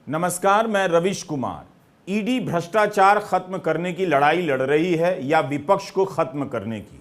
नमस्कार, मैं रविश कुमार। ईडी भ्रष्टाचार खत्म करने की लड़ाई लड़ रही है या विपक्ष को खत्म करने की?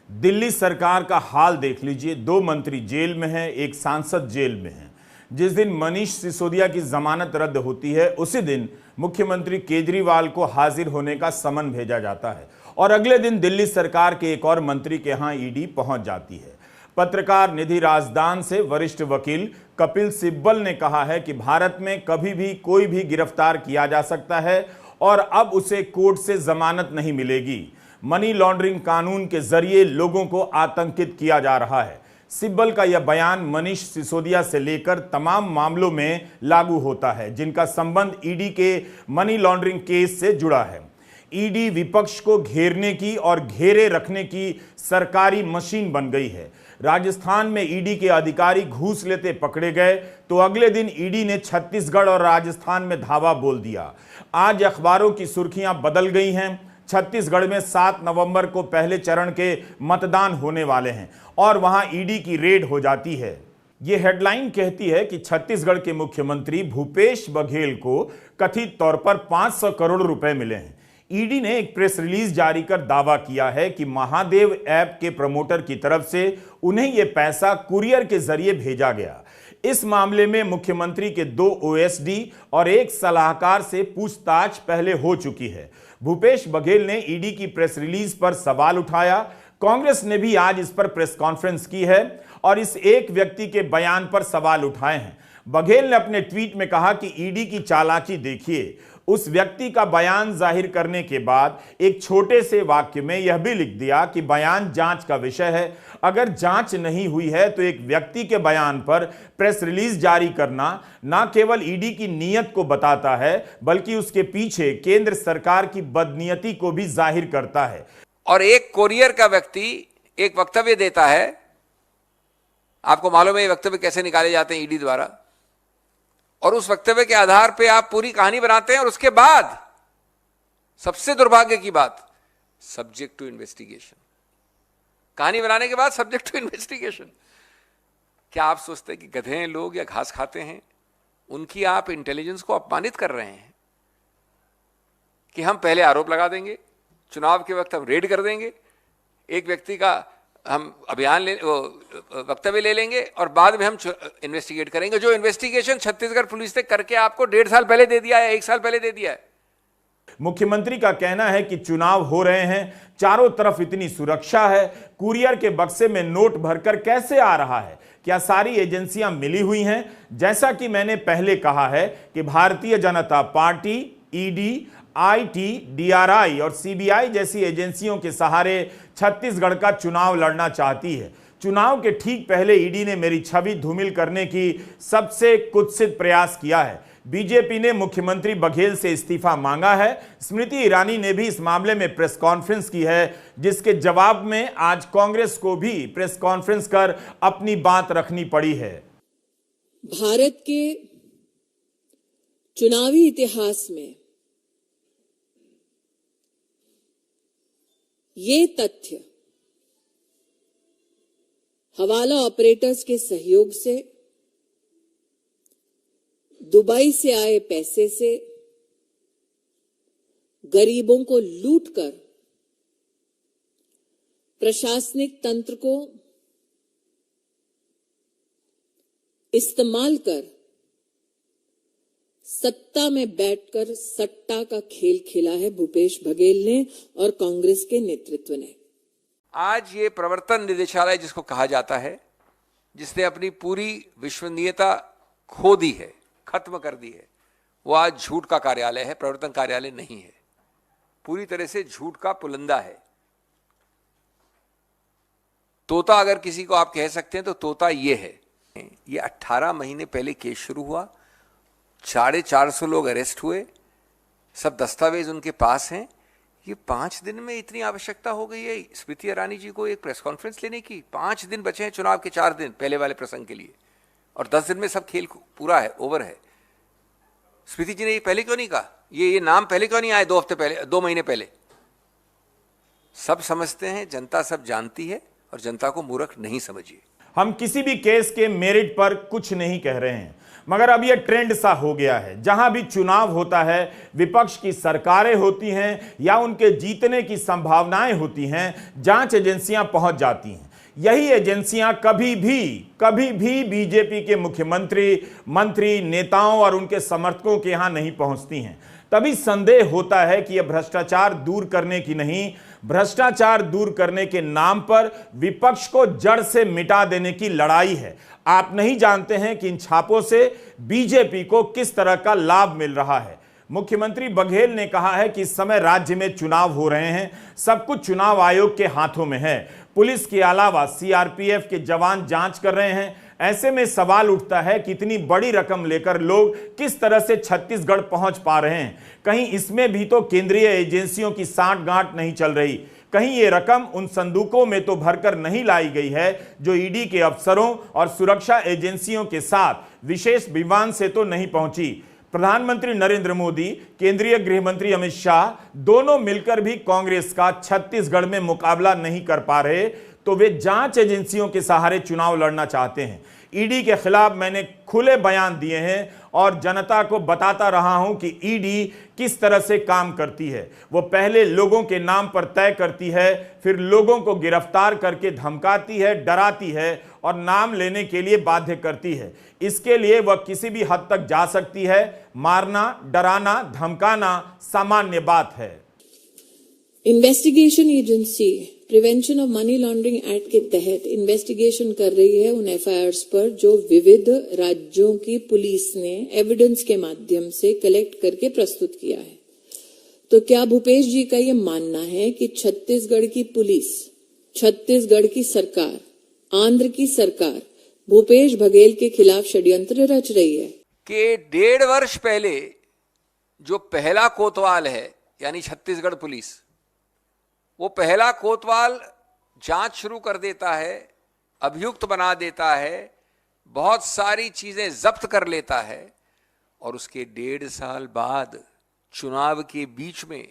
दिल्ली सरकार का हाल देख लीजिए। 2 मंत्री जेल में हैं, एक सांसद जेल में है। जिस दिन मनीष सिसोदिया की जमानत रद्द होती है उसी दिन मुख्यमंत्री केजरीवाल को हाजिर होने का समन भेजा जाता है और अगले दिन दिल्ली सरकार के एक और मंत्री के यहां ईडी पहुंच जाती है। पत्रकार निधि राजदान से वरिष्ठ वकील कपिल सिब्बल ने कहा है कि भारत में कभी भी कोई भी गिरफ्तार किया जा सकता है और अब उसे कोर्ट से जमानत नहीं मिलेगी। मनी लॉन्ड्रिंग कानून के जरिए लोगों को आतंकित किया जा रहा है। सिब्बल का यह बयान मनीष सिसोदिया से लेकर तमाम मामलों में लागू होता है जिनका संबंध ईडी के मनी लॉन्ड्रिंग केस से जुड़ा है। ईडी विपक्ष को घेरने की और घेरे रखने की सरकारी मशीन बन गई है। राजस्थान में ईडी के अधिकारी घूस लेते पकड़े गए तो अगले दिन ईडी ने छत्तीसगढ़ और राजस्थान में धावा बोल दिया। आज अखबारों की सुर्खियां बदल गई हैं। छत्तीसगढ़ में 7 नवंबर को पहले चरण के मतदान होने वाले हैं और वहां ईडी की रेड हो जाती है। यह हेडलाइन कहती है कि छत्तीसगढ़ के मुख्यमंत्री भूपेश बघेल को कथित तौर पर 500 करोड़ रुपए मिले हैं। ईडी ने एक प्रेस रिलीज जारी कर दावा किया है कि महादेव ऐप के प्रमोटर की तरफ से उन्हें यह पैसा कुरियर के जरिए भेजा गया। इस मामले में मुख्यमंत्री के 2 ओएसडी और एक सलाहकार से पूछताछ पहले हो चुकी है। भूपेश बघेल ने ईडी की प्रेस रिलीज पर सवाल उठाया। कांग्रेस ने भी आज इस पर प्रेस कॉन्फ्रेंस की है और इस एक व्यक्ति के बयान पर सवाल उठाए हैं। बघेल ने अपने ट्वीट में कहा कि ईडी की चालाकी देखिए। उस व्यक्ति का बयान जाहिर करने के बाद एक छोटे से वाक्य में यह भी लिख दिया कि बयान जांच का विषय है। अगर जांच नहीं हुई है तो एक व्यक्ति के बयान पर प्रेस रिलीज जारी करना न केवल ईडी की नीयत को बताता है बल्कि उसके पीछे केंद्र सरकार की बदनीयती को भी जाहिर करता है। और एक कोरियर का व्यक्ति एक वक्तव्य देता है, आपको मालूम है ये वक्तव्य कैसे निकाले जाते हैं ईडी द्वारा, और उस वक्तव्य के आधार पे आप पूरी कहानी बनाते हैं और उसके बाद सबसे दुर्भाग्य की बात, सब्जेक्ट टू इन्वेस्टिगेशन। कहानी बनाने के बाद सब्जेक्ट टू इन्वेस्टिगेशन। क्या आप सोचते हैं कि गधे हैं लोग या घास खाते हैं? उनकी आप इंटेलिजेंस को अपमानित कर रहे हैं कि हम पहले आरोप लगा देंगे, चुनाव के वक्त हम रेड कर देंगे, एक व्यक्ति का हम अभियान वक्तव्य ले लेंगे और बाद में हम इन्वेस्टिगेट करेंगे। जो इन्वेस्टिगेशन छत्तीसगढ़ पुलिस ने करके आपको 1.5 साल पहले दे दिया है, 1 साल पहले दे दिया है। मुख्यमंत्री का कहना है कि चुनाव हो रहे हैं, चारों तरफ इतनी सुरक्षा है, कुरियर के बक्से में नोट भरकर कैसे आ रहा है? क्या सारी एजेंसियां मिली हुई हैं? जैसा कि मैंने पहले कहा है कि Bharatiya Janata party, ED, IT, DRI और सीबीआई जैसी एजेंसियों के सहारे छत्तीसगढ़ का चुनाव लड़ना चाहती है। चुनाव के ठीक पहले ईडी ने मेरी छवि धूमिल करने की सबसे कुत्सित प्रयास किया है। बीजेपी ने मुख्यमंत्री बघेल से इस्तीफा मांगा है। स्मृति ईरानी ने भी इस मामले में प्रेस कॉन्फ्रेंस की है, जिसके जवाब में आज कांग्रेस को भी प्रेस कॉन्फ्रेंस कर अपनी बात रखनी पड़ी है। भारत के चुनावी इतिहास में ये तथ्य हवाला ऑपरेटर्स के सहयोग से, दुबई से आए पैसे से गरीबों को लूटकर प्रशासनिक तंत्र को इस्तेमाल कर सत्ता में बैठकर सट्टा का खेल खेला है भूपेश बघेल ने और कांग्रेस के नेतृत्व ने। आज ये प्रवर्तन निदेशालय जिसको कहा जाता है, जिसने अपनी पूरी विश्वसनीयता खो दी है, खत्म कर दी है, वो आज झूठ का कार्यालय है, प्रवर्तन कार्यालय नहीं है। पूरी तरह से झूठ का पुलंदा है। तोता अगर किसी को आप कह सकते हैं तो तोता ये है। ये 18 महीने पहले केस शुरू हुआ, 450 लोग अरेस्ट हुए, सब दस्तावेज उनके पास हैं। ये 5 दिन में इतनी आवश्यकता हो गई है स्मृति ईरानी जी को एक प्रेस कॉन्फ्रेंस लेने की। 5 दिन बचे हैं चुनाव के, 4 दिन पहले वाले प्रसंग के लिए, और 10 दिन में सब खेल पूरा है, ओवर है। स्मृति जी ने ये पहले क्यों नहीं कहा? ये नाम पहले क्यों नहीं आए? 2 हफ्ते पहले, 2 महीने पहले। सब समझते हैं, जनता सब जानती है और जनता को मूर्ख नहीं समझिए। हम किसी भी केस के मेरिट पर कुछ नहीं कह रहे हैं। मगर अब यह ट्रेंड सा हो गया है, जहां भी चुनाव होता है विपक्ष की सरकारें होती हैं या उनके जीतने की संभावनाएं होती हैं, जांच एजेंसियां पहुंच जाती हैं। यही एजेंसियां कभी भी बीजेपी के मुख्यमंत्री, मंत्री, नेताओं और उनके समर्थकों के यहां नहीं पहुंचती हैं। तभी संदेह होता है कि यह भ्रष्टाचार दूर करने की नहीं, भ्रष्टाचार दूर करने के नाम पर विपक्ष को जड़ से मिटा देने की लड़ाई है। आप नहीं जानते हैं कि इन छापों से बीजेपी को किस तरह का लाभ मिल रहा है। मुख्यमंत्री बघेल ने कहा है कि इस समय राज्य में चुनाव हो रहे हैं, सब कुछ चुनाव आयोग के हाथों में है। पुलिस के अलावा सीआरपीएफ के जवान जांच कर रहे हैं। ऐसे में सवाल उठता है कि इतनी बड़ी रकम लेकर लोग किस तरह से छत्तीसगढ़ पहुंच पा रहे हैं। कहीं इसमें भी तो केंद्रीय एजेंसियों की सांठ-गांठ नहीं चल रही। कहीं ये रकम उन संदूकों में तो भरकर नहीं लाई गई है जो ईडी के अफसरों और सुरक्षा एजेंसियों के साथ विशेष विमान से तो नहीं पहुंची। प्रधानमंत्री नरेंद्र मोदी, केंद्रीय गृह मंत्री अमित शाह दोनों मिलकर भी कांग्रेस का छत्तीसगढ़ में मुकाबला नहीं कर पा रहे, तो वे जांच एजेंसियों के सहारे चुनाव लड़ना चाहते हैं। ईडी के खिलाफ मैंने खुले बयान दिए हैं और जनता को बताता रहा हूं कि ईडी किस तरह से काम करती है। वो पहले लोगों के नाम पर तय करती है, फिर लोगों को गिरफ्तार करके धमकाती है, डराती है और नाम लेने के लिए बाध्य करती है। इसके लिए वह किसी भी हद तक जा सकती है। मारना, डराना, धमकाना सामान्य बात है। Investigation agency prevention of money laundering act के तहत इन्वेस्टिगेशन कर रही है उन एफआईआर्स पर जो विविध राज्यों की पुलिस ने एविडेंस के माध्यम से कलेक्ट करके प्रस्तुत किया है। तो क्या भूपेश जी का ये मानना है कि छत्तीसगढ़ की पुलिस, छत्तीसगढ़ की सरकार, आंध्र की सरकार भूपेश बघेल के खिलाफ षड्यंत्र रच रही है? कि 1.5 वर्ष पहले जो पहला कोतवाल है यानी छत्तीसगढ़ पुलिस, वो पहला कोतवाल जांच शुरू कर देता है, अभियुक्त बना देता है, बहुत सारी चीजें जब्त कर लेता है और उसके 1.5 साल बाद चुनाव के बीच में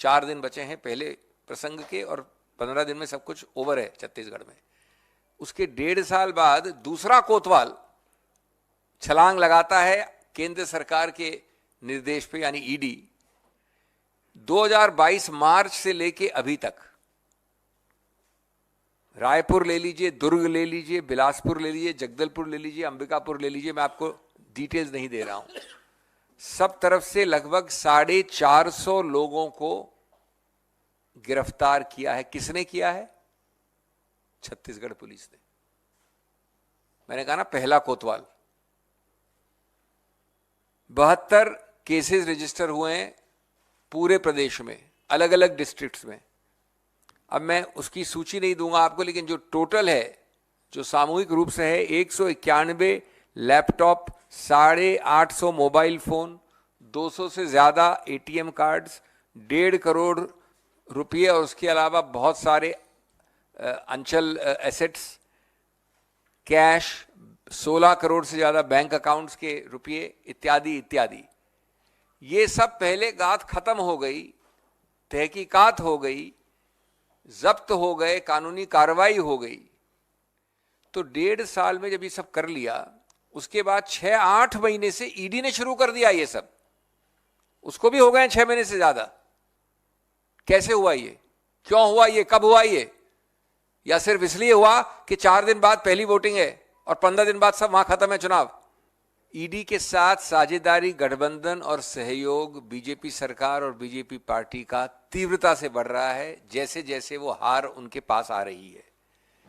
4 दिन बचे हैं पहले प्रसंग के और 15 दिन में सब कुछ ओवर है छत्तीसगढ़ में। उसके 1.5 साल बाद दूसरा कोतवाल छलांग लगाता है केंद्र सरकार के निर्देश पे यानी ईडी। 2022 मार्च से लेके अभी तक रायपुर ले लीजिए, दुर्ग ले लीजिए, बिलासपुर ले लीजिए, जगदलपुर ले लीजिए, अंबिकापुर ले लीजिए, मैं आपको डिटेल्स नहीं दे रहा हूं, सब तरफ से लगभग 450 लोगों को गिरफ्तार किया है। किसने किया है? छत्तीसगढ़ पुलिस ने। मैंने कहा ना पहला कोतवाल। 72 केसेस रजिस्टर हुए हैं पूरे प्रदेश में, अलग अलग डिस्ट्रिक्ट्स में। अब मैं उसकी सूची नहीं दूंगा आपको, लेकिन जो टोटल है, जो सामूहिक रूप से है, 191 लैपटॉप, 850 मोबाइल फोन, 200 से ज्यादा एटीएम कार्ड्स, 1.5 करोड़ रुपये और उसके अलावा बहुत सारे अंचल एसेट्स, कैश, 16 करोड़ से ज्यादा बैंक अकाउंट्स के रुपये इत्यादि इत्यादि। ये सब पहले गात खत्म हो गई, तहकीकात हो गई, जब्त हो गए, कानूनी कार्रवाई हो गई। तो 1.5 साल में जब ये सब कर लिया, उसके बाद 6-8 महीने से ईडी ने शुरू कर दिया ये सब। उसको भी हो गए 6 महीने से ज्यादा। कैसे हुआ ये? क्यों हुआ ये? कब हुआ ये? या सिर्फ इसलिए हुआ कि 4 दिन बाद पहली वोटिंग है और 15 दिन बाद सब वहां खत्म है चुनाव? ईडी के साथ साझेदारी, गठबंधन और सहयोग बीजेपी सरकार और बीजेपी पार्टी का तीव्रता से बढ़ रहा है जैसे जैसे वो हार उनके पास आ रही है।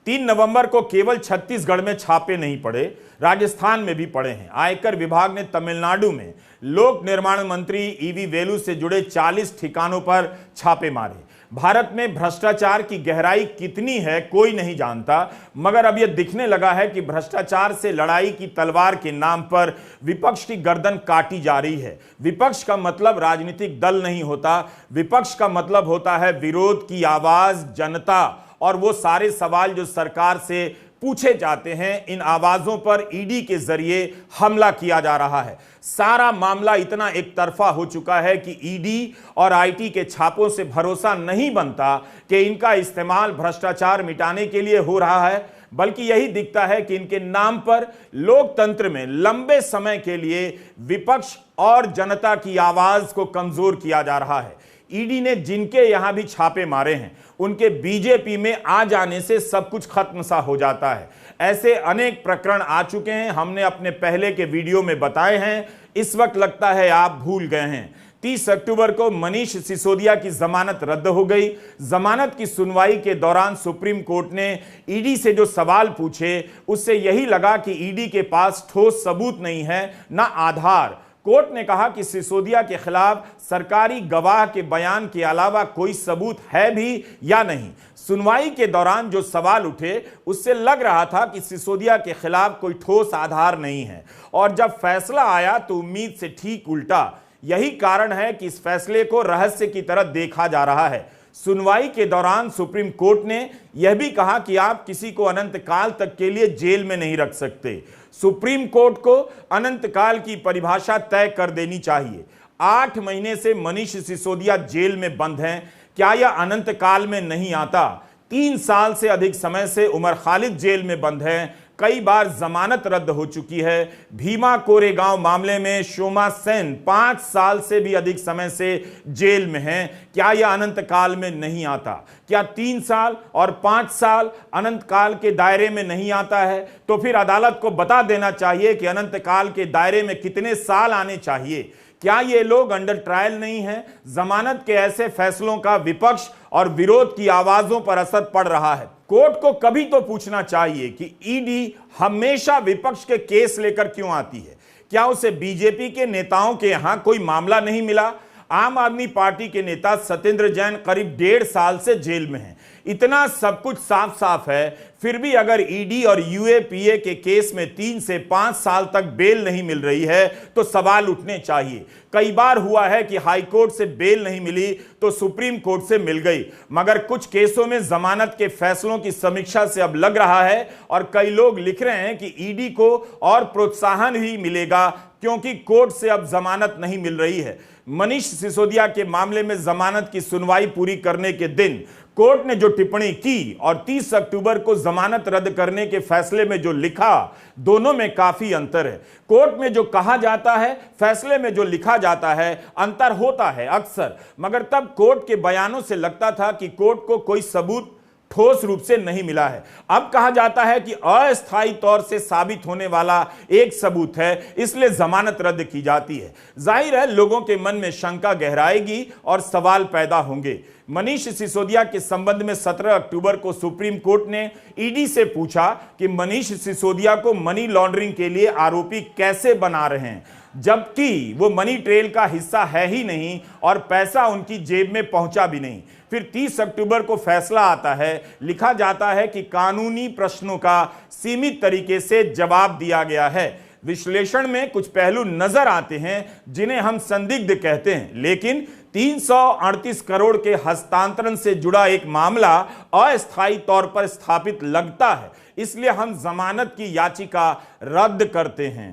3 नवंबर को केवल छत्तीसगढ़ में छापे नहीं पड़े, राजस्थान में भी पड़े हैं। आयकर विभाग ने तमिलनाडु में लोक निर्माण मंत्री ईवी वेलु से जुड़े 40 ठिकानों पर छापे मारे। भारत में भ्रष्टाचार की गहराई कितनी है कोई नहीं जानता, मगर अब यह दिखने लगा है कि भ्रष्टाचार से लड़ाई की तलवार के नाम पर विपक्ष की गर्दन काटी जा रही है। विपक्ष का मतलब राजनीतिक दल नहीं होता, विपक्ष का मतलब होता है विरोध की आवाज, जनता, और वो सारे सवाल जो सरकार से पूछे जाते हैं, इन आवाजों पर ईडी के जरिए हमला किया जा रहा है। सारा मामला इतना एक तरफा हो चुका है कि ईडी और आईटी के छापों से भरोसा नहीं बनता कि इनका इस्तेमाल भ्रष्टाचार मिटाने के लिए हो रहा है। बल्कि यही दिखता है कि इनके नाम पर लोकतंत्र में लंबे समय के लिए विपक्ष और जनता की आवाज को कमजोर किया जा रहा है। ईडी ने जिनके यहां भी छापे मारे हैं, उनके बीजेपी में आ जाने से सब कुछ खत्म सा हो जाता है। ऐसे अनेक प्रकरण आ चुके हैं, हमने अपने पहले के वीडियो में बताए हैं। इस वक्त लगता है आप भूल गए हैं। 30 अक्टूबर को मनीष सिसोदिया की जमानत रद्द हो गई। जमानत की सुनवाई के दौरान सुप्रीम कोर्ट ने ईडी से जो सवाल पूछे, उससे यही लगा कि ईडी के पास ठोस सबूत नहीं है, ना आधार। कोर्ट ने कहा कि सिसोदिया के खिलाफ सरकारी गवाह के बयान के अलावा कोई सबूत है भी या नहीं। सुनवाई के दौरान जो सवाल उठे, उससे लग रहा था कि सिसोदिया के खिलाफ कोई ठोस आधार नहीं है, और जब फैसला आया तो उम्मीद से ठीक उल्टा। यही कारण है कि इस फैसले को रहस्य की तरह देखा जा रहा है। सुनवाई के दौरान सुप्रीम कोर्ट ने यह भी कहा कि आप किसी को अनंत काल तक के लिए जेल में नहीं रख सकते। सुप्रीम कोर्ट को अनंत काल की परिभाषा तय कर देनी चाहिए। 8 महीने से मनीष सिसोदिया जेल में बंद हैं, क्या यह अनंत काल में नहीं आता? 3 साल से अधिक समय से उमर खालिद जेल में बंद हैं, कई बार जमानत रद्द हो चुकी है। भीमा कोरेगांव मामले में शोमा सेन 5 साल से भी अधिक समय से जेल में हैं, क्या यह अनंत काल में नहीं आता? क्या 3 साल और 5 साल अनंत काल के दायरे में नहीं आता है? तो फिर अदालत को बता देना चाहिए कि अनंत काल के दायरे में कितने साल आने चाहिए। क्या ये लोग अंडर ट्रायल नहीं हैं? जमानत के ऐसे फैसलों का विपक्ष और विरोध की आवाजों पर असर पड़ रहा है। कोर्ट को कभी तो पूछना चाहिए कि ईडी हमेशा विपक्ष के केस लेकर क्यों आती है। क्या उसे बीजेपी के नेताओं के यहां कोई मामला नहीं मिला? आम आदमी पार्टी के नेता सत्येंद्र जैन करीब 1.5 साल से जेल में हैं। इतना सब कुछ साफ साफ है, फिर भी अगर ईडी और यूएपीए के केस में 3 से 5 साल तक बेल नहीं मिल रही है तो सवाल उठने चाहिए। कई बार हुआ है कि हाई कोर्ट से बेल नहीं मिली तो सुप्रीम कोर्ट से मिल गई, मगर कुछ केसों में जमानत के फैसलों की समीक्षा से अब लग रहा है, और कई लोग लिख रहे हैं कि ईडी को और प्रोत्साहन ही मिलेगा क्योंकि कोर्ट से अब जमानत नहीं मिल रही है। मनीष सिसोदिया के मामले में जमानत की सुनवाई पूरी करने के दिन कोर्ट ने जो टिप्पणी की और 30 अक्टूबर को जमानत रद्द करने के फैसले में जो लिखा, दोनों में काफी अंतर है। कोर्ट में जो कहा जाता है, फैसले में जो लिखा जाता है, अंतर होता है अक्सर, मगर तब कोर्ट के बयानों से लगता था कि कोर्ट को कोई सबूत ठोस रूप से नहीं मिला है। अब कहा जाता है कि अस्थायी तौर से साबित होने वाला एक सबूत है, इसलिए जमानत रद्द की जाती है। जाहिर है लोगों के मन में शंका गहराएगी और सवाल पैदा होंगे। मनीष सिसोदिया के संबंध में 17 अक्टूबर को सुप्रीम कोर्ट ने ईडी से पूछा कि मनीष सिसोदिया को मनी लॉन्ड्रिंग के लिए आरोपी कैसे बना रहे हैं, जबकि वो मनी ट्रेल का हिस्सा है ही नहीं और पैसा उनकी जेब में पहुंचा भी नहीं। फिर 30 अक्टूबर को फैसला आता है, लिखा जाता है कि कानूनी प्रश्नों का सीमित तरीके से जवाब दिया गया है। विश्लेषण में कुछ पहलू नजर आते हैं जिन्हें हम संदिग्ध कहते हैं, लेकिन 338 करोड़ के हस्तांतरण से जुड़ा एक मामला अस्थायी तौर पर स्थापित लगता है, इसलिए हम जमानत की याचिका रद्द करते हैं।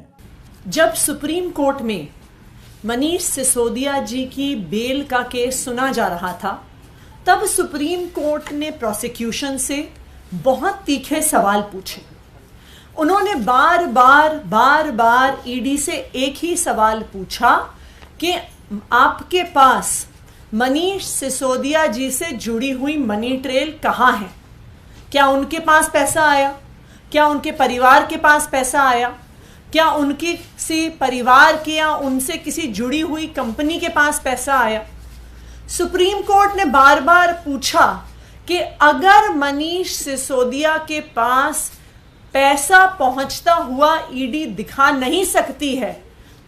जब सुप्रीम कोर्ट में मनीष सिसोदिया जी की बेल का केस सुना जा रहा था, तब सुप्रीम कोर्ट ने प्रोसिक्यूशन से बहुत तीखे सवाल पूछे। उन्होंने बार बार ईडी से एक ही सवाल पूछा कि आपके पास मनीष सिसोदिया जी से जुड़ी हुई मनी ट्रेल कहाँ है? क्या उनके पास पैसा आया? क्या उनके परिवार के पास पैसा आया? क्या उनकी किसी परिवार के या उनसे किसी जुड़ी हुई कंपनी के पास पैसा आया? सुप्रीम कोर्ट ने बार बार पूछा कि अगर मनीष सिसोदिया के पास पैसा पहुंचता हुआ ईडी दिखा नहीं सकती है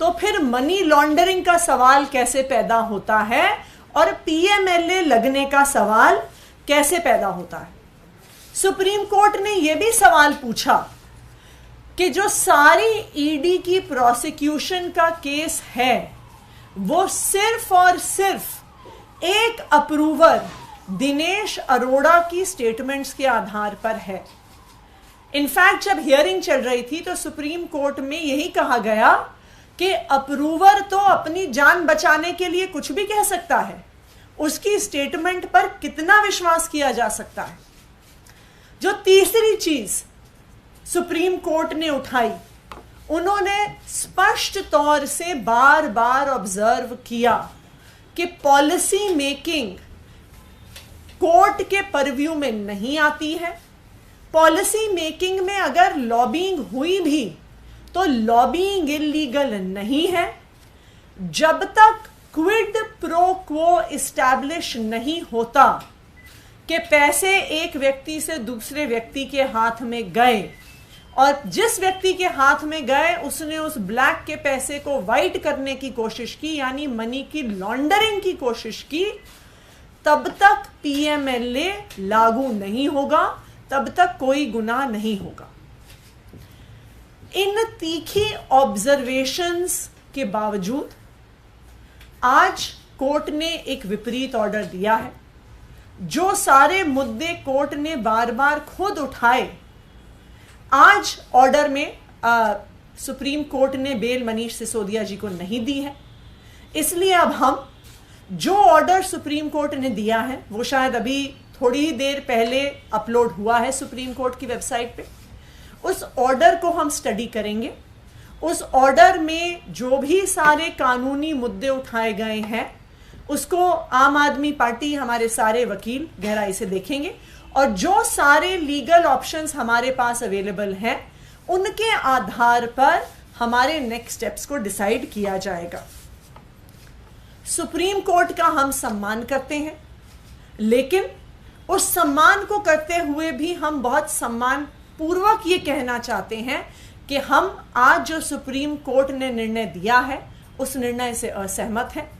तो फिर मनी लॉन्ड्रिंग का सवाल कैसे पैदा होता है और पीएमएलए लगने का सवाल कैसे पैदा होता है? सुप्रीम कोर्ट ने यह भी सवाल पूछा कि जो सारी ईडी की प्रोसिक्यूशन का केस है वो सिर्फ और सिर्फ एक अप्रूवर दिनेश अरोड़ा की स्टेटमेंट्स के आधार पर है। इनफैक्ट जब हियरिंग चल रही थी तो सुप्रीम कोर्ट में यही कहा गया कि अप्रूवर तो अपनी जान बचाने के लिए कुछ भी कह सकता है, उसकी स्टेटमेंट पर कितना विश्वास किया जा सकता है। जो तीसरी चीज सुप्रीम कोर्ट ने उठाई, उन्होंने स्पष्ट तौर से बार बार ऑब्जर्व किया कि पॉलिसी मेकिंग कोर्ट के परव्यू में नहीं आती है। पॉलिसी मेकिंग में अगर लॉबिंग हुई भी तो लॉबिंग इलीगल नहीं है। जब तक क्विड प्रो क्वो इस्टैब्लिश नहीं होता कि पैसे एक व्यक्ति से दूसरे व्यक्ति के हाथ में गए और जिस व्यक्ति के हाथ में गए उसने उस ब्लैक के पैसे को व्हाइट करने की कोशिश की, यानी मनी की लॉन्ड्रिंग की कोशिश की, तब तक पीएमएलए लागू नहीं होगा, तब तक कोई गुनाह नहीं होगा। इन तीखी ऑब्जर्वेशंस के बावजूद आज कोर्ट ने एक विपरीत ऑर्डर दिया है। जो सारे मुद्दे कोर्ट ने बार बार खुद उठाए, आज ऑर्डर में सुप्रीम कोर्ट ने बेल मनीष सिसोदिया जी को नहीं दी है। इसलिए अब हम जो ऑर्डर सुप्रीम कोर्ट ने दिया है वो शायद अभी थोड़ी ही देर पहले अपलोड हुआ है सुप्रीम कोर्ट की वेबसाइट पे, उस ऑर्डर को हम स्टडी करेंगे। उस ऑर्डर में जो भी सारे कानूनी मुद्दे उठाए गए हैं उसको आम आदमी पार्टी, हमारे सारे वकील गहराई से देखेंगे और जो सारे लीगल ऑप्शंस हमारे पास अवेलेबल हैं उनके आधार पर हमारे नेक्स्ट स्टेप्स को डिसाइड किया जाएगा। सुप्रीम कोर्ट का हम सम्मान करते हैं, लेकिन उस सम्मान को करते हुए भी हम बहुत सम्मान पूर्वक ये कहना चाहते हैं कि हम आज जो सुप्रीम कोर्ट ने निर्णय दिया है उस निर्णय से असहमत हैं।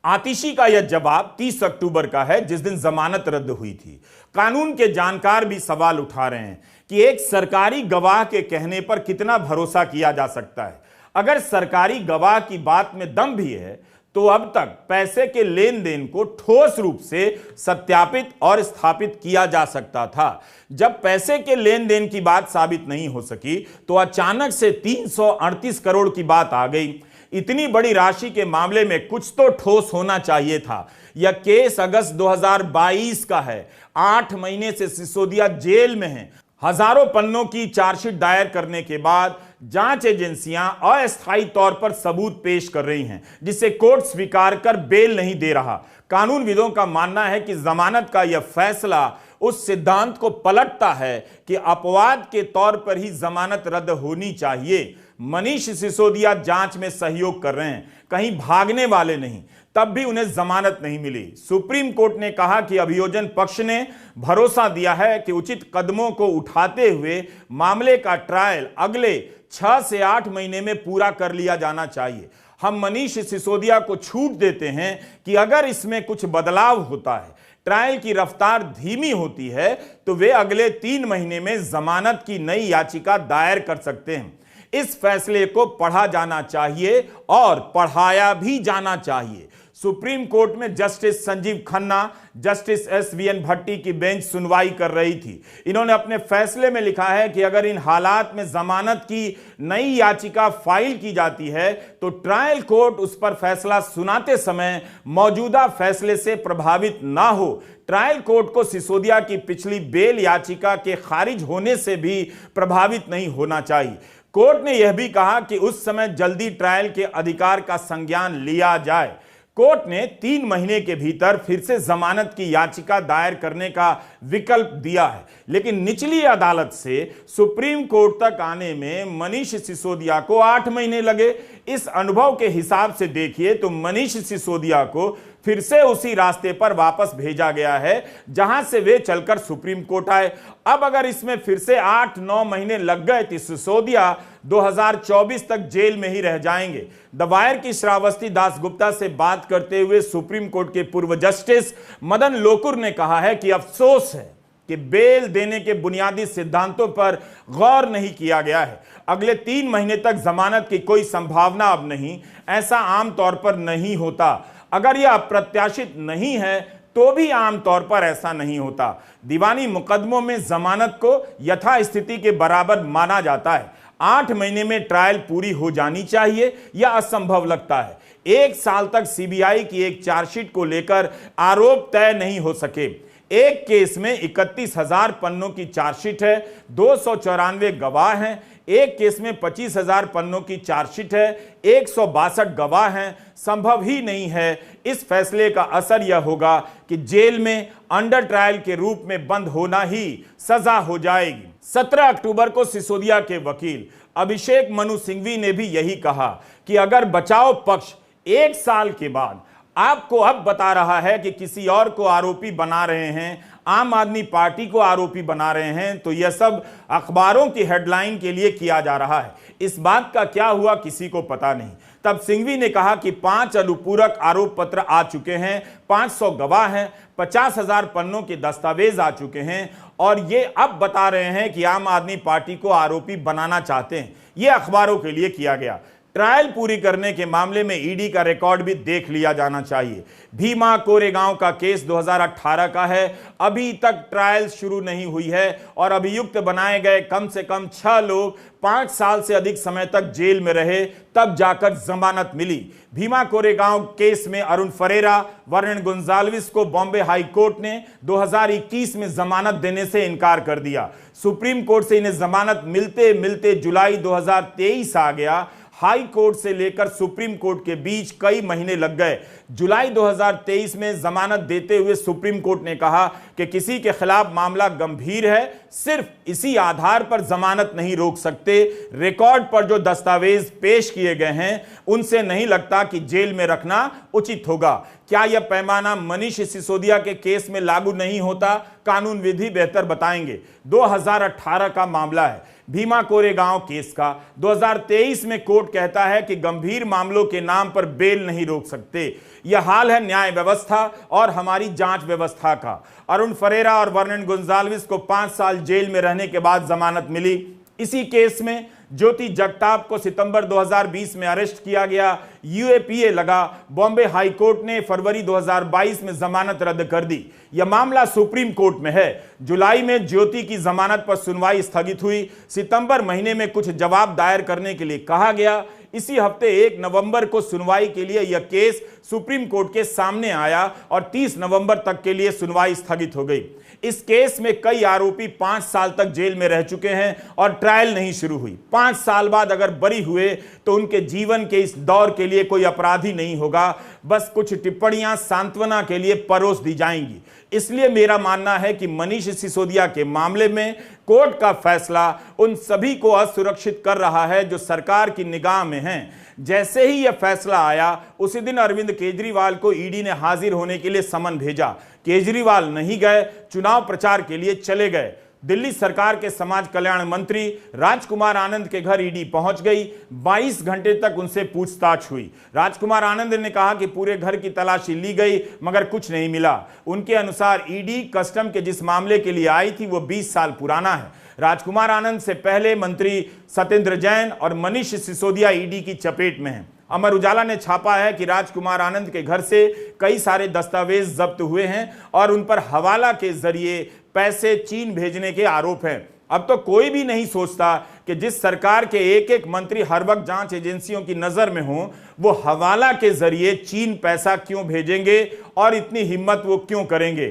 आतिशी का यह जवाब 30 अक्टूबर का है, जिस दिन जमानत रद्द हुई थी। कानून के जानकार भी सवाल उठा रहे हैं कि एक सरकारी गवाह के कहने पर कितना भरोसा किया जा सकता है। अगर सरकारी गवाह की बात में दम भी है तो अब तक पैसे के लेन देन को ठोस रूप से सत्यापित और स्थापित किया जा सकता था। जब पैसे के लेन देन की बात साबित नहीं हो सकी तो अचानक से 338 करोड़ की बात आ गई। इतनी बड़ी राशि के मामले में कुछ तो ठोस होना चाहिए था। यह केस अगस्त 2022 का है। 8 महीने से सिसोदिया जेल में हैं। हजारों पन्नों की चार्जशीट दायर करने के बाद जांच एजेंसियां अस्थायी तौर पर सबूत पेश कर रही हैं, जिसे कोर्ट स्वीकार कर बेल नहीं दे रहा। कानूनविदों का मानना है कि जमानत का यह फैसला उस सिद्धांत को पलटता है कि अपवाद के तौर पर ही जमानत रद्द होनी चाहिए। मनीष सिसोदिया जांच में सहयोग कर रहे हैं, कहीं भागने वाले नहीं, तब भी उन्हें जमानत नहीं मिली। सुप्रीम कोर्ट ने कहा कि अभियोजन पक्ष ने भरोसा दिया है कि उचित कदमों को उठाते हुए मामले का ट्रायल अगले 6 से 8 महीने में पूरा कर लिया जाना चाहिए। हम मनीष सिसोदिया को छूट देते हैं कि अगर इसमें कुछ बदलाव होता है, ट्रायल की रफ्तार धीमी होती है, तो वे अगले 3 महीने में जमानत की नई याचिका दायर कर सकते हैं। इस फैसले को पढ़ा जाना चाहिए और पढ़ाया भी जाना चाहिए। सुप्रीम कोर्ट में justice Sanjeev Khanna, justice SVN भट्टी की बेंच सुनवाई कर रही थी। इन्होंने अपने फैसले में लिखा है कि अगर इन हालात में जमानत की नई याचिका फाइल की जाती है तो ट्रायल कोर्ट उस पर फैसला सुनाते समय मौजूदा फैसले से प्रभावित ना हो। ट्रायल कोर्ट को सिसोदिया की पिछली बेल याचिका के खारिज होने से भी प्रभावित नहीं होना चाहिए। कोर्ट ने यह भी कहा कि उस समय जल्दी ट्रायल के अधिकार का संज्ञान लिया जाए। कोर्ट ने 3 महीने के भीतर फिर से जमानत की याचिका दायर करने का विकल्प दिया है, लेकिन निचली अदालत से सुप्रीम कोर्ट तक आने में मनीष सिसोदिया को 8 महीने लगे। इस अनुभव के हिसाब से देखिए तो मनीष सिसोदिया को फिर से उसी रास्ते पर वापस भेजा गया है जहां से वे चलकर सुप्रीम कोर्ट आए। अब अगर इसमें फिर से 8-9 महीने लग गए तो सिसोदिया 2024 तक जेल में ही रह जाएंगे। द वायर की श्रावस्ती दासगुप्ता से बात करते हुए सुप्रीम कोर्ट के पूर्व जस्टिस मदन लोकुर ने कहा है कि अफसोस है कि बेल देने के बुनियादी सिद्धांतों पर गौर नहीं किया गया है। अगले 3 महीने तक जमानत की कोई संभावना अब नहीं, ऐसा आमतौर पर नहीं होता। अगर यह अप्रत्याशित नहीं है तो भी आमतौर पर ऐसा नहीं होता। दीवानी मुकदमों में जमानत को यथास्थिति के बराबर माना जाता है। 8 महीने में ट्रायल पूरी हो जानी चाहिए, यह असंभव लगता है। 1 साल तक सीबीआई की एक चार्जशीट को लेकर आरोप तय नहीं हो सके। एक केस में 31,000 पन्नों की चार्जशीट है, 294 गवाह हैं। एक केस में 25,000 पन्नों की चार्जशीट है, 162 गवाह हैं। संभव ही नहीं है। इस फैसले का असर यह होगा कि जेल में अंडर ट्रायल के रूप में बंद होना ही सजा हो जाएगी। 17 अक्टूबर को सिसोदिया के वकील अभिषेक मनु सिंघवी ने भी यही कहा कि अगर बचाव पक्ष 1 साल के बाद आपको अब बता रहा है कि किसी और को आरोपी बना रहे हैं, आम आदमी पार्टी को आरोपी बना रहे हैं, तो यह सब अखबारों की हेडलाइन के लिए किया जा रहा है। इस बात का क्या हुआ किसी को पता नहीं। तब सिंघवी ने कहा कि 5 अनुपूरक आरोप पत्र आ चुके हैं, 500 गवाह हैं, 50,000 पन्नों के दस्तावेज आ चुके हैं और ये अब बता रहे हैं कि आम आदमी पार्टी को आरोपी बनाना चाहते हैं। यह अखबारों के लिए किया गया। ट्रायल पूरी करने के मामले में ईडी का रिकॉर्ड भी देख लिया जाना चाहिए। भीमा कोरेगांव का केस 2018 का है, अभी तक ट्रायल शुरू नहीं हुई है और अभियुक्त बनाए गए कम से कम 6 लोग 5 साल से अधिक समय तक जेल में रहे, तब जाकर जमानत मिली। भीमा कोरेगांव केस में अरुण फरेरा, वर्णन गोंजाल्विस को बॉम्बे हाई कोर्ट ने 2021 में जमानत देने से इनकार कर दिया। सुप्रीम कोर्ट से इन्हें जमानत मिलते मिलते जुलाई 2023 आ गया। हाई कोर्ट से लेकर सुप्रीम कोर्ट के बीच कई महीने लग गए। जुलाई 2023 में जमानत देते हुए सुप्रीम कोर्ट ने कहा कि किसी के खिलाफ मामला गंभीर है, सिर्फ इसी आधार पर जमानत नहीं रोक सकते। रिकॉर्ड पर जो दस्तावेज पेश किए गए हैं उनसे नहीं लगता कि जेल में रखना उचित होगा। क्या यह पैमाना मनीष सिसोदिया के केस में लागू नहीं होता? कानून विधि बेहतर बताएंगे। 2018 का मामला है भीमा कोरेगांव केस का। 2023 में कोर्ट कहता है कि गंभीर मामलों के नाम पर बेल नहीं रोक सकते। यह हाल है न्याय व्यवस्था और हमारी जांच व्यवस्था का। अरुण फरेरा और वर्णन गोंजाल्विस को 5 साल जेल में रहने के बाद जमानत मिली। इसी केस में ज्योति जगताप को सितंबर 2020 में अरेस्ट किया गया, यूएपीए लगा। बॉम्बे हाई कोर्ट ने फरवरी 2022 में जमानत रद्द कर दी। यह मामला सुप्रीम कोर्ट में है। जुलाई में ज्योति की जमानत पर सुनवाई स्थगित हुई। सितंबर महीने में कुछ जवाब दायर करने के लिए कहा गया। इसी हफ्ते 1 नवंबर को सुनवाई के लिए यह केस सुप्रीम कोर्ट के सामने आया और 30 नवंबर तक के लिए सुनवाई स्थगित हो गई। इस केस में कई आरोपी 5 साल तक जेल में रह चुके हैं और ट्रायल नहीं शुरू हुई। 5 साल बाद अगर बरी हुए तो उनके जीवन के इस दौर के लिए कोई अपराधी नहीं होगा, बस कुछ टिप्पणियां सांत्वना के लिए परोस दी जाएंगी। इसलिए मेरा मानना है कि मनीष सिसोदिया के मामले में कोर्ट का फैसला उन सभी को असुरक्षित कर रहा है जो सरकार की निगाह में हैं। जैसे ही यह फैसला आया उसी दिन अरविंद केजरीवाल को ईडी ने हाजिर होने के लिए समन भेजा। केजरीवाल नहीं गए, चुनाव प्रचार के लिए चले गए। दिल्ली सरकार के समाज कल्याण मंत्री राजकुमार आनंद के घर ईडी पहुंच गई। 22 घंटे तक उनसे पूछताछ हुई। राजकुमार आनंद ने कहा कि पूरे घर की तलाशी ली गई मगर कुछ नहीं मिला। उनके अनुसार ईडी कस्टम के जिस मामले के लिए आई थी वो 20 साल पुराना है। राजकुमार आनंद से पहले मंत्री सत्येंद्र जैन और मनीष सिसोदिया ईडी की चपेट में हैं। अमर उजाला ने छापा है कि राजकुमार आनंद के घर से कई सारे दस्तावेज जब्त हुए हैं और उन पर हवाला के जरिए पैसे चीन भेजने के आरोप हैं। अब तो कोई भी नहीं सोचता कि जिस सरकार के एक एक मंत्री हर वक्त जांच एजेंसियों की नजर में हो, वो हवाला के जरिए चीन पैसा क्यों भेजेंगे और इतनी हिम्मत वो क्यों करेंगे।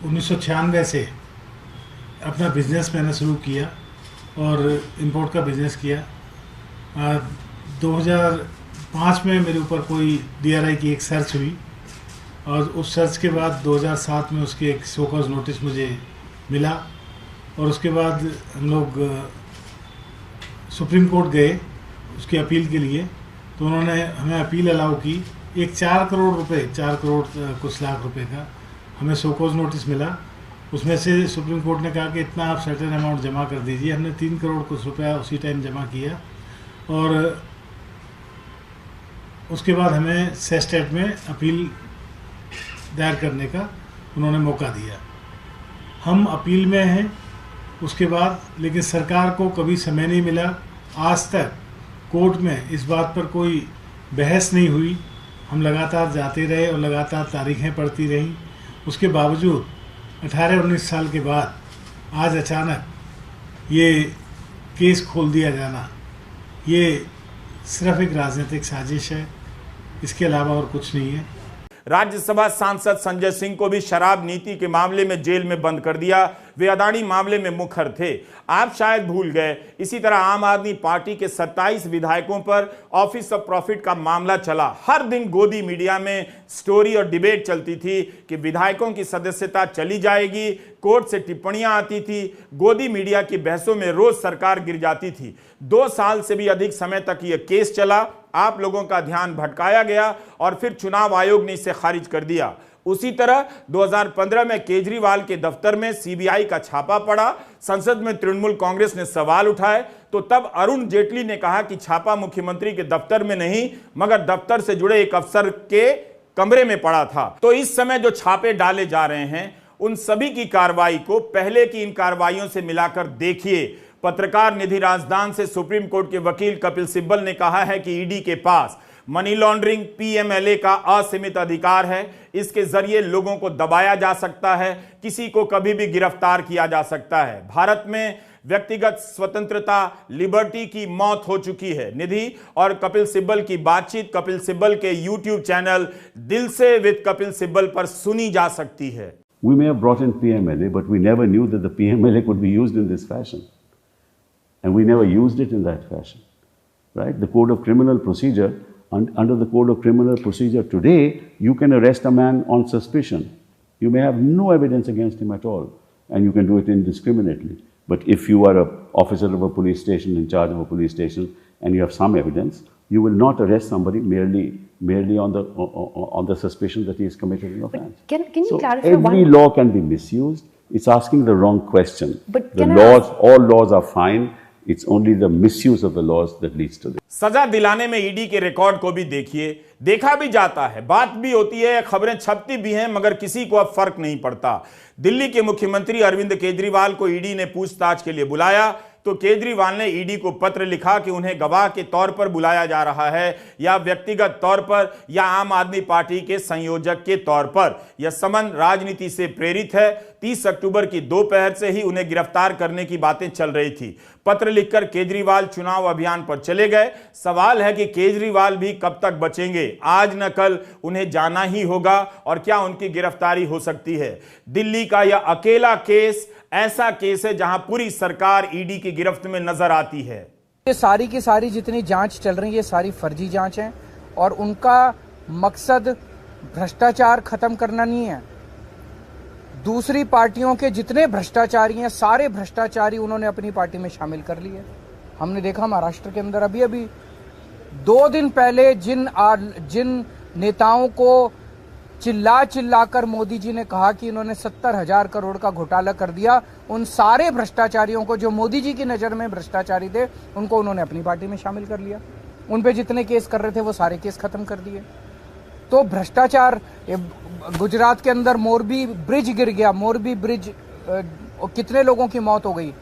1996 से अपना बिजनेस मैंने शुरू किया और इंपोर्ट का बिजनेस किया। 2005 में मेरे ऊपर कोई DRI की एक सर्च हुई और उस सर्च के बाद 2007 में उसके एक शो कॉज नोटिस मुझे मिला और उसके बाद हम लोग सुप्रीम कोर्ट गए उसकी अपील के लिए, तो उन्होंने हमें अपील अलाउ की। एक 4 करोड़ रुपए, 4 करोड़ कुछ लाख रुपए का हमें शो कॉज नोटिस मिला। उसमें से सुप्रीम कोर्ट ने कहा कि इतना आप सर्टेन अमाउंट जमा कर दीजिए। हमने 3 करोड़ कुछ रुपया उसी टाइम जमा किया और उसके बाद हमें सेस्टेट में अपील दायर करने का उन्होंने मौका दिया। हम अपील में हैं उसके बाद, लेकिन सरकार को कभी समय नहीं मिला। आज तक कोर्ट में इस बात पर कोई बहस नहीं हुई। हम लगातार जाते रहे और लगातार तारीखें पड़ती रहीं। उसके बावजूद 18-19 साल के बाद आज अचानक ये केस खोल दिया जाना, ये सिर्फ एक राजनीतिक साजिश है, इसके अलावा और कुछ नहीं है। राज्यसभा सांसद संजय सिंह को भी शराब नीति के मामले में जेल में बंद कर दिया। वे अदानी मामले में मुखर थे, आप शायद भूल गए। इसी तरह आम आदमी पार्टी के 27 विधायकों पर ऑफिस ऑफ प्रॉफिट का मामला चला। हर दिन गोदी मीडिया में स्टोरी और डिबेट चलती थी कि विधायकों की सदस्यता चली जाएगी, कोर्ट से टिप्पणियां आती थी, गोदी मीडिया की बहसों में रोज सरकार गिर जाती थी। 2 साल से भी अधिक समय तक यह केस चला, आप लोगों का ध्यान भटकाया गया और फिर चुनाव आयोग ने इसे खारिज कर दिया। उसी तरह 2015 में केजरीवाल के दफ्तर में सीबीआई का छापा पड़ा, संसद में तृणमूल कांग्रेस ने सवाल उठाए तो तब अरुण जेटली ने कहा कि छापा मुख्यमंत्री के दफ्तर में नहीं मगर दफ्तर से जुड़े एक अफसर के कमरे में पड़ा था। तो इस समय जो छापे डाले जा रहे हैं उन सभी की कार्रवाई को पहले की इन कार्रवाइयों से मिलाकर देखिए। पत्रकार निधि राजदान से सुप्रीम कोर्ट के वकील कपिल सिब्बल ने कहा है कि ईडी के पास मनी लॉन्ड्रिंग पीएमएलए का असीमित अधिकार है। इसके जरिए लोगों को दबाया जा सकता है, किसी को कभी भी गिरफ्तार किया जा सकता है। भारत में व्यक्तिगत स्वतंत्रता लिबर्टी की मौत हो चुकी है। निधि और कपिल सिब्बल की बातचीत कपिल सिब्बल के यूट्यूब चैनल दिल से विद कपिल सिब्बल पर सुनी जा सकती है। We may have brought in PMLA, but we never knew that the PMLA could be used in this fashion. And we never used it in that fashion. Right? The Code of Criminal Procedure, under the Code of Criminal Procedure today, you can arrest a man on suspicion. You may have no evidence against him at all, and you can do it indiscriminately. But if you are an officer of a police station, in charge of a police station, and you have some evidence, you will not arrest somebody merely on the suspicion that he has committed an offense. Can you clarify every law can be misused. It's asking the wrong question. But all laws are fine. It's only the misuse of the laws that leads to this. सजा दिलाने में ED के record को भी देखिए, देखा भी जाता है, बात भी होती है, खबरें छपती भी हैं, मगर किसी को अब फर्क नहीं पड़ता। दिल्ली के मुख्यमंत्री अरविंद केजरीवाल को ईडी ने पूछताछ के लिए बुलाया तो केजरीवाल ने ईडी को पत्र लिखा कि उन्हें गवाह के तौर पर बुलाया जा रहा है या व्यक्तिगत तौर पर या आम आदमी पार्टी के संयोजक के तौर पर। यह समन राजनीति से प्रेरित है। 30 अक्टूबर की दोपहर से ही उन्हें गिरफ्तार करने की बातें चल रही थी। पत्र लिखकर केजरीवाल चुनाव अभियान पर चले गए। सवाल है कि केजरीवाल भी कब तक बचेंगे? आज न कल उन्हें जाना ही होगा और क्या उनकी गिरफ्तारी हो सकती है? दिल्ली का यह अकेला केस ऐसा केस है जहां पूरी सरकार ईडी की गिरफ्त में नजर आती है। ये सारी की सारी जितनी जांच चल रही है, सारी फर्जी जांच है और उनका मकसद भ्रष्टाचार खत्म करना नहीं है। दूसरी पार्टियों के जितने भ्रष्टाचारी हैं, सारे भ्रष्टाचारी उन्होंने अपनी पार्टी में शामिल कर लिए। हमने देखा महाराष्ट्र के अंदर अभी 2 दिन पहले जिन नेताओं को चिल्लाकर मोदी जी ने कहा कि इन्होंने 70,000 करोड़ का घोटाला कर दिया, उन सारे भ्रष्टाचारियों को जो मोदी जी की नजर में भ्रष्टाचारी थे, उनको उन्होंने अपनी पार्टी में शामिल कर लिया। उन पे जितने केस कर रहे थे वो सारे केस खत्म कर दिए। तो भ्रष्टाचार, गुजरात के अंदर मोरबी ब्रिज गिर गया, मोरबी ब्रिज कितने लोगों की मौत हो गई,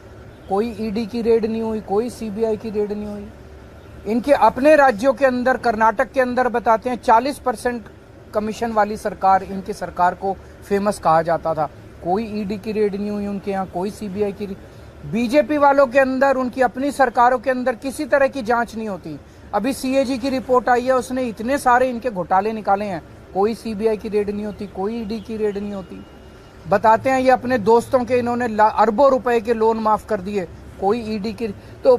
कोई ईडी की रेड नहीं हुई, कोई सीबीआई की रेड नहीं हुई। इनके अपने राज्यों के अंदर, कर्नाटक के अंदर बताते हैं 40% कमीशन वाली सरकार, इनकी सरकार को फेमस कहा जाता था। कोई ईडी की रेड नहीं हुई उनके यहाँ, कोई सीबीआई की। बीजेपी वालों के अंदर, उनकी अपनी सरकारों के अंदर किसी तरह की जांच नहीं होती। अभी सीएजी की रिपोर्ट आई है, उसने इतने सारे इनके घोटाले निकाले हैं, कोई सीबीआई की रेड नहीं होती, कोई ईडी की रेड नहीं होती। बताते हैं ये अपने दोस्तों के इन्होंने अरबों रुपए के लोन माफ कर दिए, कोई ईडी की। तो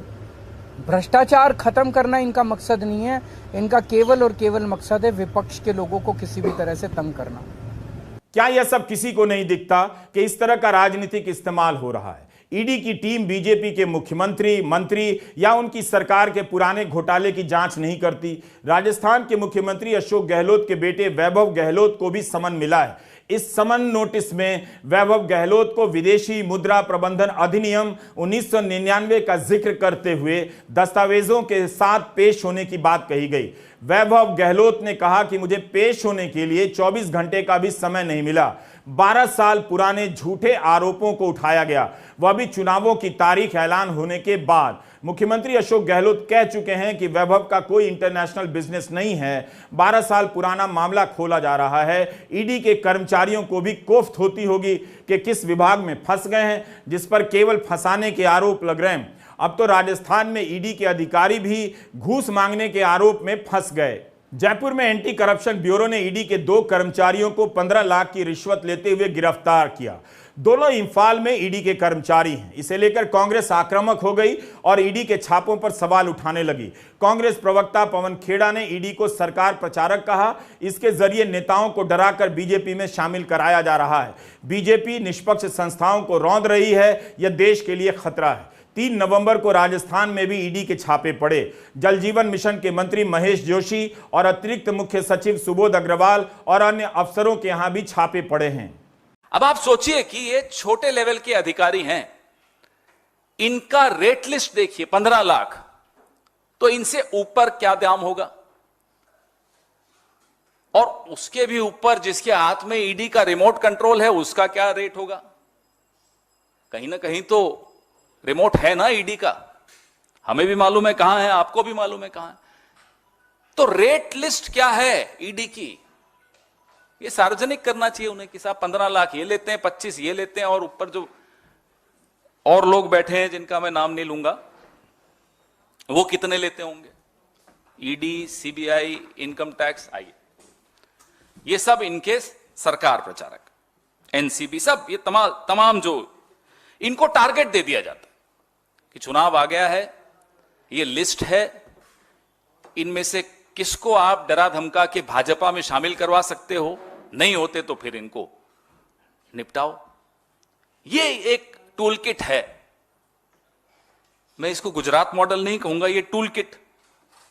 भ्रष्टाचार खत्म करना इनका मकसद नहीं है, इनका केवल और केवल मकसद है विपक्ष के लोगों को किसी भी तरह से तंग करना। क्या यह सब किसी को नहीं दिखता कि इस तरह का राजनीतिक इस्तेमाल हो रहा है? ईडी की टीम बीजेपी के मुख्यमंत्री, मंत्री या उनकी सरकार के पुराने घोटाले की जांच नहीं करती। राजस्थान के मुख्यमंत्री अशोक गहलोत के बेटे वैभव गहलोत को भी समन मिला है। इस समन नोटिस में वैभव गहलोत को विदेशी मुद्रा प्रबंधन अधिनियम 1999 का जिक्र करते हुए दस्तावेजों के साथ पेश होने की बात कही गई। वैभव गहलोत ने कहा कि मुझे पेश होने के लिए 24 घंटे का भी समय नहीं मिला। 12 साल पुराने झूठे आरोपों को उठाया गया, वह भी चुनावों की तारीख ऐलान होने के बाद। मुख्यमंत्री अशोक गहलोत कह चुके हैं कि वैभव का कोई इंटरनेशनल बिजनेस नहीं है। 12 साल पुराना मामला खोला जा रहा है। ईडी के कर्मचारियों को भी कोफ्त होती होगी कि किस विभाग में फंस गए हैं, जिस पर केवल फंसाने के आरोप लग रहे हैं। अब तो राजस्थान में ईडी के अधिकारी भी घूस मांगने के आरोप में फंस गए। जयपुर में एंटी करप्शन ब्यूरो ने ईडी के 2 कर्मचारियों को 15 लाख की रिश्वत लेते हुए गिरफ्तार किया। दोनों इंफाल में ईडी के कर्मचारी हैं। इसे लेकर कांग्रेस आक्रामक हो गई और ईडी के छापों पर सवाल उठाने लगी। कांग्रेस प्रवक्ता पवन खेड़ा ने ईडी को सरकार प्रचारक कहा। इसके जरिए नेताओं को डराकर बीजेपी में शामिल कराया जा रहा है। बीजेपी निष्पक्ष संस्थाओं को रौंद रही है। यह देश के लिए खतरा है। 3 नवंबर को राजस्थान में भी ईडी के छापे पड़े। जल जीवन मिशन के मंत्री महेश जोशी और अतिरिक्त मुख्य सचिव सुबोध अग्रवाल और अन्य अफसरों के यहां भी छापे पड़े हैं। अब आप सोचिए कि ये छोटे लेवल के अधिकारी हैं, इनका रेट लिस्ट देखिए 15 लाख, तो इनसे ऊपर क्या दाम होगा? और उसके भी ऊपर जिसके हाथ में ईडी का रिमोट कंट्रोल है, उसका क्या रेट होगा? कहीं ना कहीं तो रिमोट है ना ईडी का, हमें भी मालूम है कहां है, आपको भी मालूम है कहां है। तो रेट लिस्ट क्या है ईडी की, ये सार्वजनिक करना चाहिए उन्हें कि साहब 15 लाख ये लेते हैं, 25 ये लेते हैं, और ऊपर जो और लोग बैठे हैं जिनका मैं नाम नहीं लूंगा, वो कितने लेते होंगे। ईडी, सीबीआई, इनकम टैक्स, आइए ये सब इनके सरकार प्रचारक, एनसीबी, सब ये तमाम जो इनको टारगेट दे दिया जाता कि चुनाव आ गया है, ये लिस्ट है, इनमें से किसको आप डरा धमका के भाजपा में शामिल करवा सकते हो, नहीं होते तो फिर इनको निपटाओ। ये एक टूल किट है। मैं इसको गुजरात मॉडल नहीं कहूंगा, ये टूल किट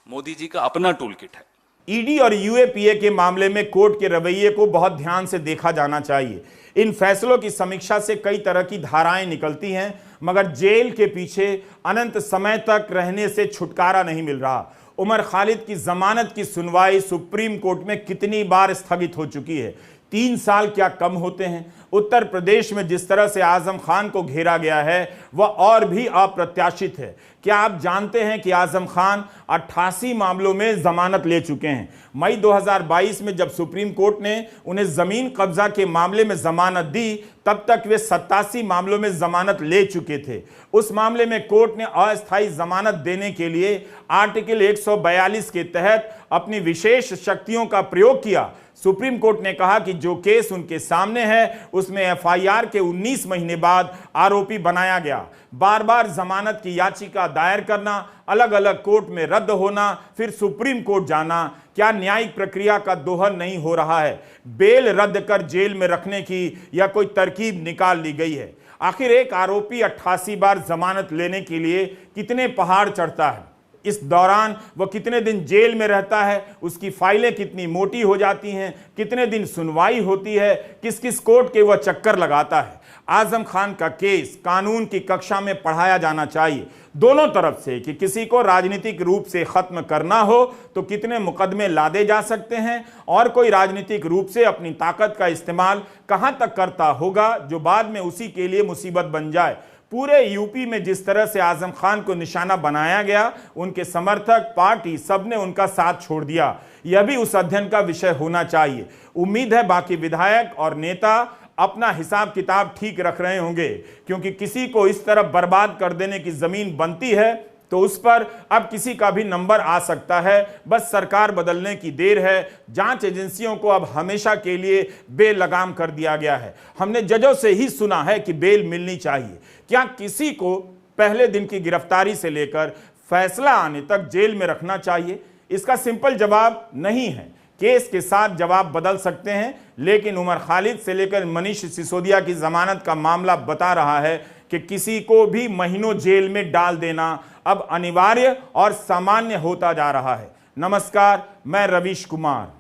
मोदी जी का अपना टूल किट है। ईडी और यूएपीए के मामले में कोर्ट के रवैये को बहुत ध्यान से देखा जाना चाहिए। इन फैसलों की समीक्षा से कई तरह की धाराएं निकलती हैं, मगर जेल के पीछे अनंत समय तक रहने से छुटकारा नहीं मिल रहा। उमर खालिद की जमानत की सुनवाई सुप्रीम कोर्ट में कितनी बार स्थगित हो चुकी है। 3 साल क्या कम होते हैं। उत्तर प्रदेश में जिस तरह से आजम खान को घेरा गया है वह और भी अप्रत्याशित है। क्या आप जानते हैं कि आजम खान 88 मामलों में जमानत ले चुके हैं। मई 2022 में जब सुप्रीम कोर्ट ने उन्हें जमीन कब्जा के मामले में जमानत दी, तब तक वे 87 मामलों में जमानत ले चुके थे। उस मामले में कोर्ट ने अस्थायी जमानत देने के लिए आर्टिकल 142 के तहत अपनी विशेष शक्तियों का प्रयोग किया। सुप्रीम कोर्ट ने कहा कि जो केस उनके सामने है उसमें एफआईआर के 19 महीने बाद आरोपी बनाया गया। बार बार जमानत की याचिका दायर करना, अलग अलग कोर्ट में रद्द होना, फिर सुप्रीम कोर्ट जाना, क्या न्यायिक प्रक्रिया का दोहन नहीं हो रहा है? बेल रद्द कर जेल में रखने की या कोई तरकीब निकाल ली गई है? आखिर एक आरोपी 88 बार जमानत लेने के लिए कितने पहाड़ चढ़ता है? इस दौरान वह कितने दिन जेल में रहता है? उसकी फाइलें कितनी मोटी हो जाती हैं? कितने दिन सुनवाई होती है? किस किस कोर्ट के वह चक्कर लगाता है? आजम खान का केस कानून की कक्षा में पढ़ाया जाना चाहिए, दोनों तरफ से, कि किसी को राजनीतिक रूप से खत्म करना हो तो कितने मुकदमे लादे जा सकते हैं और कोई राजनीतिक रूप से अपनी ताकत का इस्तेमाल कहां तक करता होगा जो बाद में उसी के लिए मुसीबत बन जाए। पूरे यूपी में जिस तरह से आजम खान को निशाना बनाया गया, उनके समर्थक, पार्टी, सबने उनका साथ छोड़ दिया। यह भी उस अध्ययन का विषय होना चाहिए। उम्मीद है बाकी विधायक और नेता अपना हिसाब किताब ठीक रख रहे होंगे, क्योंकि किसी को इस तरह बर्बाद कर देने की जमीन बनती है तो उस पर अब किसी का भी नंबर आ सकता है। बस सरकार बदलने की देर है। जांच एजेंसियों को अब हमेशा के लिए बेलगाम कर दिया गया है। हमने जजों से ही सुना है कि बेल मिलनी चाहिए। क्या किसी को पहले दिन की गिरफ्तारी से लेकर फैसला आने तक जेल में रखना चाहिए? इसका सिंपल जवाब नहीं है। केस के साथ जवाब बदल सकते हैं, लेकिन उमर खालिद से लेकर मनीष सिसोदिया की जमानत का मामला बता रहा है कि किसी को भी महीनों जेल में डाल देना अब अनिवार्य और सामान्य होता जा रहा है। नमस्कार, मैं रवीश कुमार।